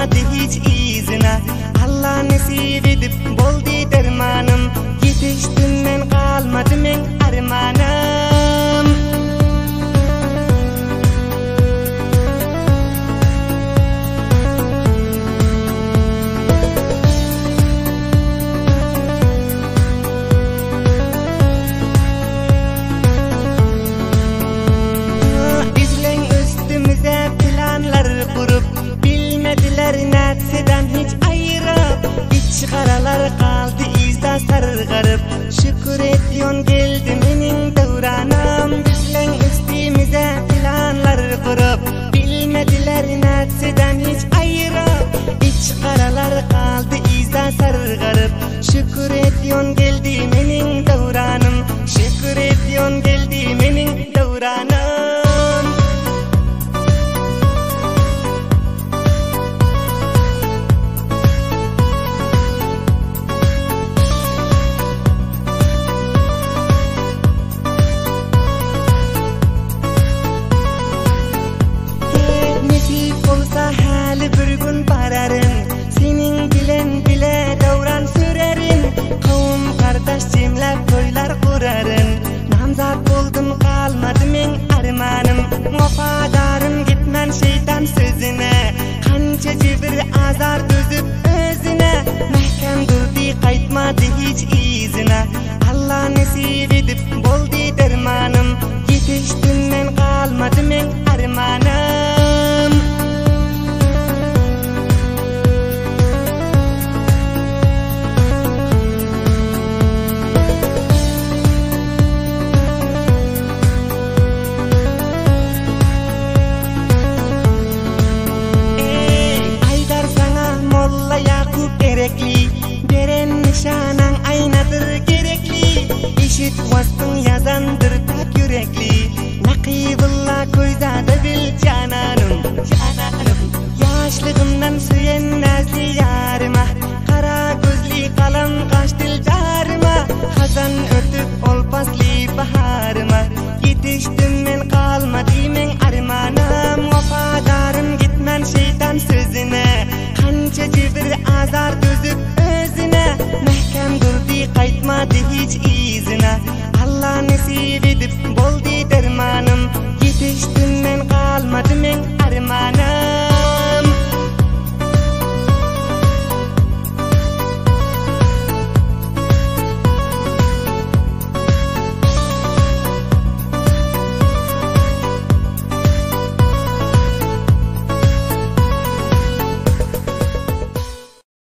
kaytmadı hiç izine. Allah nasip edip boldi dermanım, yetiştim men kalmadı men armanım. Bilmediler nerseden hiç ayırıp, iç karalar kaldı izda sargarıp. Şükür ediyon geldi menin devranım, bizlen üstümüze planlar kurup. Bilmediler nerseden hiç ayırıp, iç karalar kaldı izda sargarıp. Şükür ediyon geldi menin devranım, şükür ediyon geldi menin devranım. Bir gün bararın, senin bilen bile davran sürerin. Kavum kardeş cemlep toylar kurarın. Namzat buldum kalmadı men armanım, vafadarım gitmen şeytan sözüne. Kança cibir azar düzüp özüne, mahkem durdi kaytmadı hiç izine. Allah nasip edip boldi dermanım, yetiştim men kalmadı men armanım. Beren nişanan aynadır gerekli, işit vastın yazandır tak yürekli. Nakibullah koyzada bil cananım, cananım. Yaşlığımdan süyen nazli yarıma, kara gözli kalam kaş dil darıma. Hazan ötüp ol pasli baharıma, yetiştim